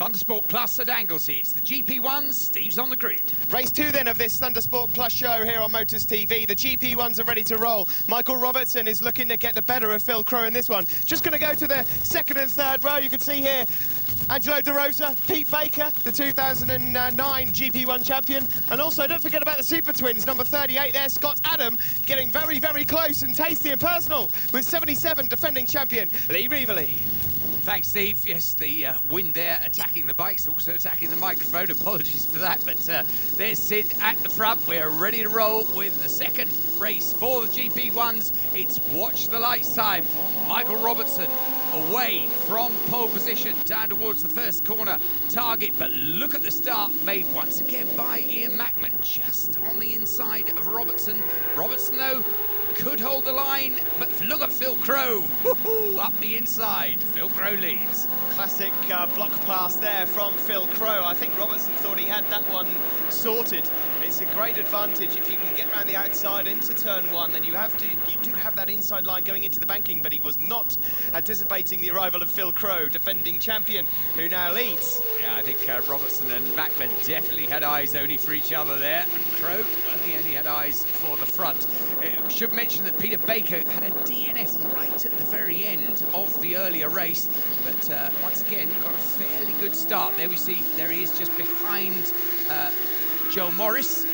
Thundersport Plus at Anglesey. It's the GP1s. Steve's on the grid. Race 2 then of this Thundersport Plus show here on Motors TV. The GP1s are ready to roll. Michael Robertson is looking to get the better of Phil Crowe in this one. Just going to go to the second and third row. You can see here Angelo De Rosa, Pete Baker, the 2009 GP1 champion. And also, don't forget about the Super Twins, number 38 there, Scott Adam, getting very, very close and tasty and personal with 77 defending champion Lee Reevely. Thanks, Steve. Yes, the wind there attacking the bikes, also attacking the microphone. Apologies for that, but there's Sid at the front. We're ready to roll with the second race for the GP1s. It's watch the lights time. Michael Robertson away from pole position down towards the first corner target, but look at the start made once again by Ian Mackman, just on the inside of Robertson. Robertson, though, could hold the line, but look at Phil Crowe, up the inside. Phil Crowe leads. Classic block pass there from Phil Crowe. I think Robertson thought he had that one sorted. It's a great advantage if you can get around the outside into turn one, then you do have that inside line going into the banking, but he was not anticipating the arrival of Phil Crowe, defending champion, who now leads. Yeah, I think Robertson and Mackman definitely had eyes only for each other there. And Crowe, well, he only had eyes for the front. Should mention that Peter Baker had a DNF right at the very end of the earlier race, but once again got a fairly good start. There we see, there he is just behind Joe Morris.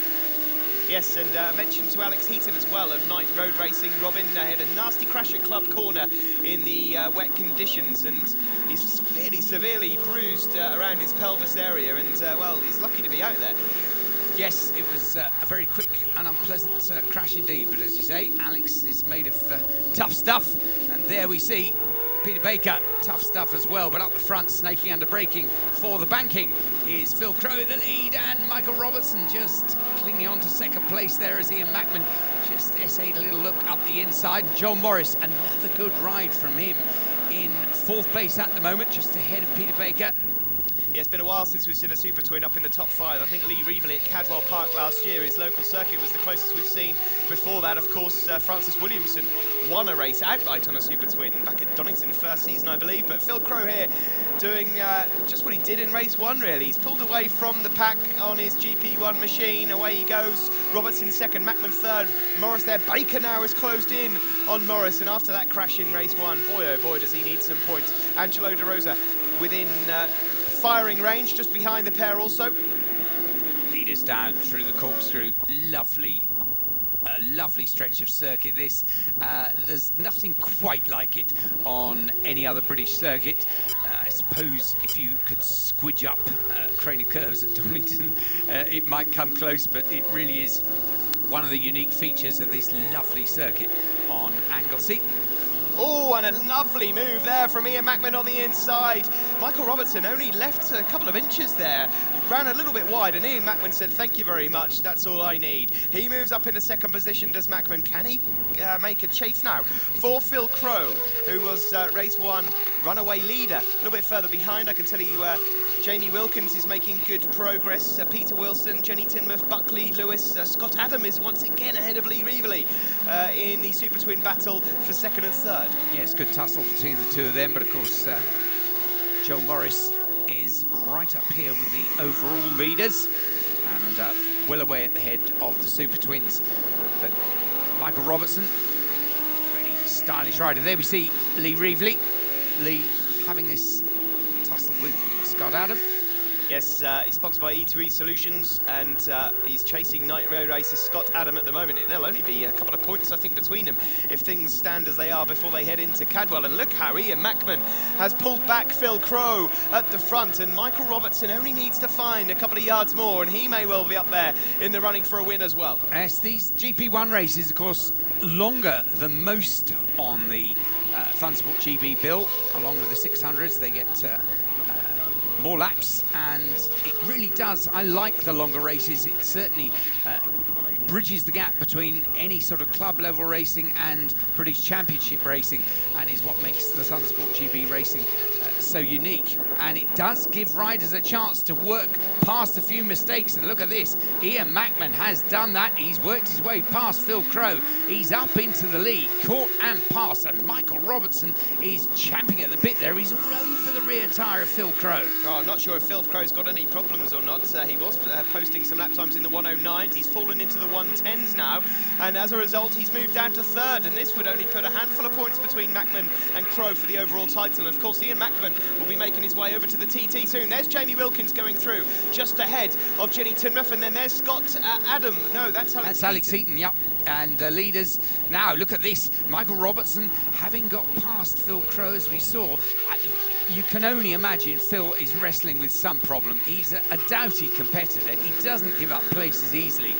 Yes, and I mentioned to Alex Heaton as well of Night Road Racing. Robin had a nasty crash at Club Corner in the wet conditions, and he's fairly severely bruised around his pelvis area, and well, he's lucky to be out there. Yes, it was a very quick and unpleasant crash indeed, but as you say, Alex is made of tough stuff, and there we see Peter Baker, tough stuff as well, but up the front, snaking under braking for the banking is Phil Crowe in the lead, and Michael Robertson just clinging on to second place there as Ian Mackman just essayed a little look up the inside. And Joel Morris, another good ride from him in fourth place at the moment, just ahead of Peter Baker. Yeah, it's been a while since we've seen a Super Twin up in the top five. I think Lee Reevely at Cadwell Park last year, his local circuit, was the closest we've seen. Before that, of course, Francis Williamson won a race outright on a Super Twin back at Donington first season, I believe. But Phil Crowe here doing just what he did in race one, really. He's pulled away from the pack on his GP1 machine. Away he goes. Robertson second, Mackman third. Morris there. Baker now is closed in on Morris. And after that crash in race one, boy, oh boy, does he need some points. Angelo De Rosa within firing range, just behind the pair also. Leaders down through the corkscrew. Lovely stretch of circuit this. There's nothing quite like it on any other British circuit. I suppose if you could squidge up Craney Curves at Donington, it might come close, but it really is one of the unique features of this lovely circuit on Anglesey. Oh, and a lovely move there from Ian Mackman on the inside. Michael Robertson only left a couple of inches there, ran a little bit wide, and Ian Mackman said, thank you very much, that's all I need. He moves up into second position, does Mackman. Can he make a chase now for Phil Crowe, who was race one runaway leader? A little bit further behind, I can tell you, Jamie Wilkins is making good progress. Peter Wilson, Jenny Tinmouth, Buckley, Lewis, Scott Adam is once again ahead of Lee Reevely in the Super Twin battle for second and third. Yes, good tussle between the two of them, but of course, Joe Morris is right up here with the overall leaders and well away at the head of the Super Twins. But Michael Robertson, really stylish rider. There we see Lee Reevely. Lee having this tussle with Scott Adam. Yes, he's sponsored by E2E Solutions, and he's chasing Night Road Racer Scott Adam at the moment. There'll only be a couple of points, I think, between them if things stand as they are before they head into Cadwell. And look how Ian Mackman has pulled back Phil Crowe at the front, and Michael Robertson only needs to find a couple of yards more, and he may well be up there in the running for a win as well. Yes, these GP1 races, of course, longer than most on the Thundersport GB bill, along with the 600s. They get more laps, and it really does. I like the longer races. It certainly bridges the gap between any sort of club level racing and British Championship racing, and is what makes the Thundersport GB racing so unique. And it does give riders a chance to work past a few mistakes. And look at this, Ian Mackman has done that. He's worked his way past Phil Crowe. He's up into the lead, caught and passed, and Michael Robertson is champing at the bit there. He's all over the rear tyre of Phil Crow. Oh, I'm not sure if Phil Crow's got any problems or not. He was posting some lap times in the 109s. He's fallen into the 110s now, and as a result, he's moved down to third, and this would only put a handful of points between Mackman and Crow for the overall title. And of course, Ian Mackman will be making his way over to the TT soon. There's Jamie Wilkins going through just ahead of Jenny Tinmouth, and then there's Scott Adam. No, that's Alex Eaton, yep. And the leaders, now look at this, Michael Robertson having got past Phil Crow, as we saw. You can only imagine Phil is wrestling with some problem. He's a doughty competitor. He doesn't give up places easily,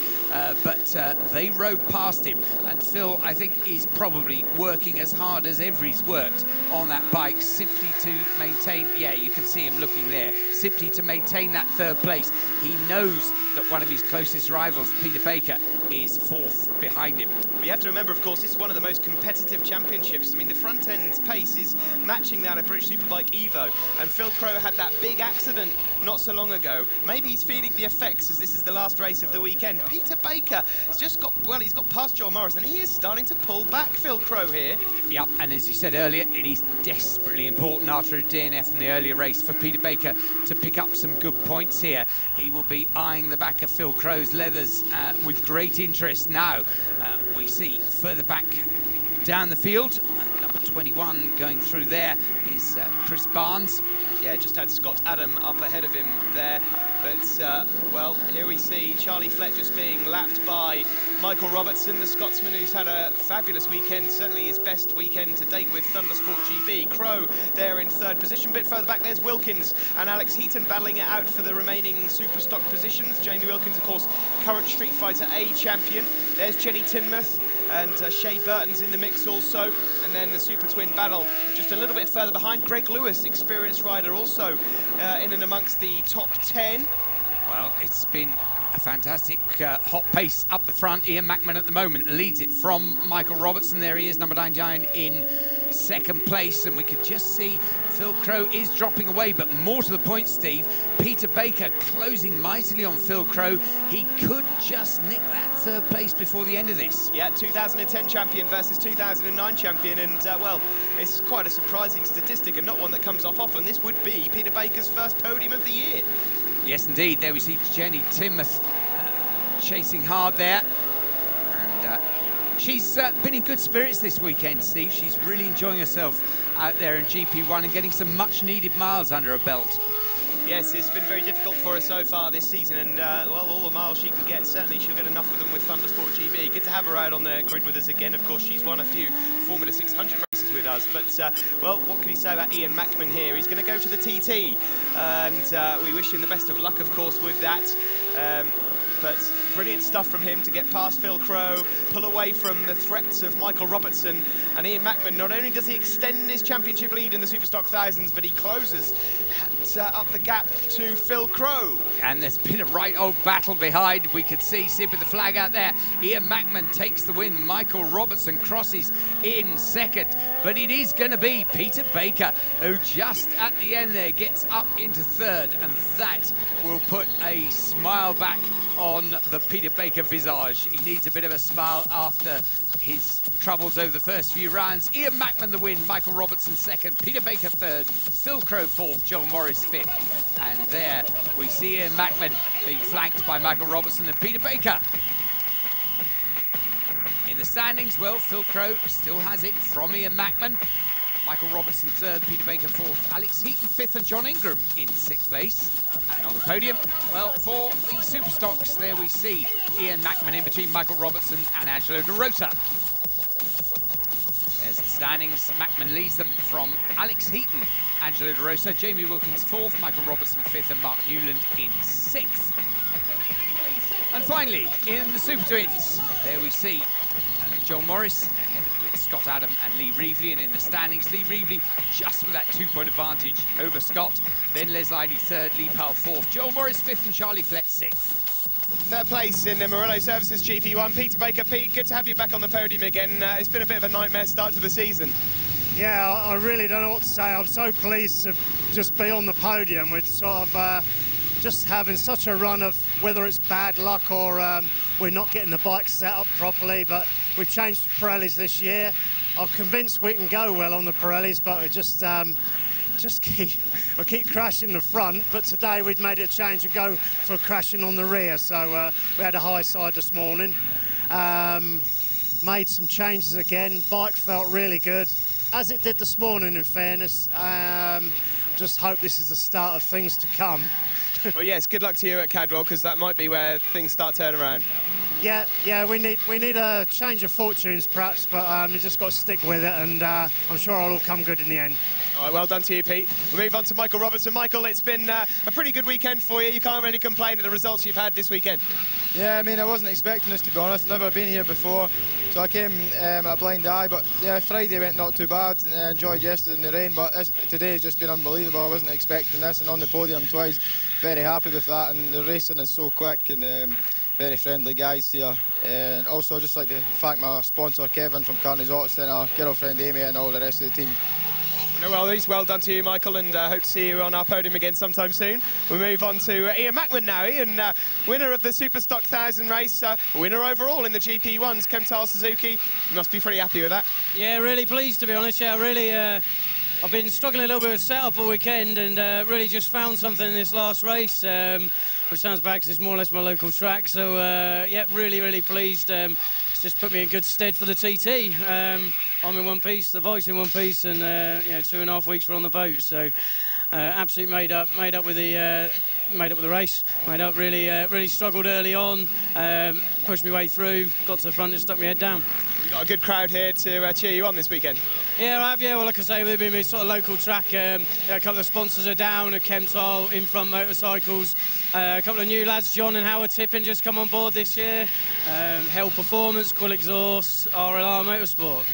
but they rode past him, and Phil, I think, is probably working as hard as ever he's worked on that bike, simply to maintain, yeah, you can see him looking there, simply to maintain that third place. He knows that one of his closest rivals, Peter Baker, is fourth behind him. We have to remember, of course, this is one of the most competitive championships. I mean, the front end pace is matching that of British Superbike Evo, and Phil Crow had that big accident not so long ago. Maybe he's feeling the effects as this is the last race of the weekend. Peter Baker has just got, well, he's got past Joel Morris, and he is starting to pull back, Phil Crow here. Yep, and as you said earlier, it is desperately important after a DNF in the earlier race for Peter Baker to pick up some good points here. He will be eyeing the back of Phil Crow's leathers with great interest. Now we see further back down the field, number 21 going through there is Chris Barnes. Yeah, just had Scott Adam up ahead of him there. But, well, here we see Charlie Flett just being lapped by Michael Robertson, the Scotsman, who's had a fabulous weekend, certainly his best weekend to date with Thundersport GB. Crow there in third position. A bit further back, there's Wilkins and Alex Heaton battling it out for the remaining Superstock positions. Jamie Wilkins, of course, current Street Fighter A champion. There's Jenny Tinmouth, and Shea Burton's in the mix also. And then the Super Twin battle just a little bit further behind. Greg Lewis, experienced rider, also in and amongst the top 10. Well, it's been a fantastic hot pace up the front. Ian Mackman at the moment leads it from Michael Robertson. There he is, number 99 in second place, and we could just see Phil Crow is dropping away, but more to the point, Steve, Peter Baker closing mightily on Phil Crow. He could just nick that third place before the end of this. Yeah, 2010 champion versus 2009 champion, and well, it's quite a surprising statistic and not one that comes off often. This would be Peter Baker's first podium of the year. Yes, indeed. There we see Jenny Tinmouth chasing hard there, and she's been in good spirits this weekend, Steve. She's really enjoying herself out there in GP1 and getting some much-needed miles under her belt. Yes, it's been very difficult for her so far this season, and well, all the miles she can get, certainly she'll get enough of them with Thundersport GB. Good to have her out on the grid with us again. Of course, she's won a few Formula 600 races with us, but well, what can you say about Ian Mackman here? He's going to go to the TT, and we wish him the best of luck, of course, with that. But brilliant stuff from him to get past Phil Crow, pull away from the threats of Michael Robertson. And Ian Mackman, not only does he extend his championship lead in the Superstock Thousands, but he closes up the gap to Phil Crow. And there's been a right old battle behind. We could see Sid with the flag out there. Ian Mackman takes the win. Michael Robertson crosses in second. But it is going to be Peter Baker, who just at the end there gets up into third. And that will put a smile back on the Peter Baker visage. He needs a bit of a smile after his troubles over the first few rounds. Ian Mackman the win, Michael Robertson second, Peter Baker third, Phil Crow fourth, Joel Morris fifth. And there we see Ian Mackman being flanked by Michael Robertson and Peter Baker. In the standings, well, Phil Crow still has it from Ian Mackman. Mackman Robertson third, Peter Baker fourth, Alex Heaton fifth, and John Ingram in sixth place. And on the podium, well, for the Superstocks, there we see Ian Mackman in between Michael Robertson and Angelo De Rosa. There's the standings. Mackman leads them from Alex Heaton, Angelo De Rosa, Jamie Wilkins fourth, Michael Robertson fifth, and Mark Newland in sixth. And finally, in the Super Twins, there we see Joel Morris ahead with Scott Adam and Lee Reevely, and in the standings, Lee Reevely just with that 2-point advantage over Scott. Then Les Liney third, Lee Powell fourth, Joel Morris fifth, and Charlie Flett sixth. Third place in the Morello Services GP1. Peter Baker, Pete, good to have you back on the podium again. It's been a bit of a nightmare start to the season. Yeah, I really don't know what to say. I'm so pleased to just be on the podium with sort of just having such a run of whether it's bad luck or we're not getting the bike set up properly, but we've changed Pirellis this year. I'm convinced we can go well on the Pirellis, but we just I keep crashing the front, but today we'd made a change and go for crashing on the rear. So we had a high side this morning. Made some changes again. Bike felt really good, as it did this morning, in fairness. Just hope this is the start of things to come. Well, yes, good luck to you at Cadwell, because that might be where things start turning around. Yeah, we need a change of fortunes, perhaps, but you just got to stick with it, and I'm sure it'll all come good in the end. All right, well done to you, Pete. We'll move on to Michael Robertson. Michael, it's been a pretty good weekend for you. You can't really complain at the results you've had this weekend. Yeah, I mean, I wasn't expecting this, to be honest. Never been here before, so I came a blind eye. But yeah, Friday went not too bad. Enjoyed yesterday in the rain, but today has just been unbelievable. I wasn't expecting this, and on the podium twice. Very happy with that, and the racing is so quick and very friendly guys here. And also, just like the fact my sponsor Kevin from Carney's Auto Centre, girlfriend Amy, and all the rest of the team. No worries, well done to you, Michael, and hope to see you on our podium again sometime soon. We'll move on to Ian Mackman now. Ian, winner of the Superstock 1000 race, winner overall in the GP1s, Kemtile Suzuki. You must be pretty happy with that. Yeah, really pleased, to be honest. Yeah, really, I've been struggling a little bit with setup all weekend, and really just found something in this last race, which sounds bad because it's more or less my local track. So, yeah, really pleased. It's just put me in good stead for the TT. I'm in one piece, the bike's in one piece, and you know, 2.5 weeks we're on the boat. So, absolutely made up with the race. Really struggled early on. Pushed my way through, got to the front and stuck my head down. You've got a good crowd here to cheer you on this weekend. Yeah, I have. Yeah, well, like I say, we've been a sort of local track. A couple of sponsors are down at Kemtile, In Front Motorcycles. A couple of new lads, John and Howard Tippin, just come on board this year. Hell Performance, Quill Exhaust, RLR Motorsport.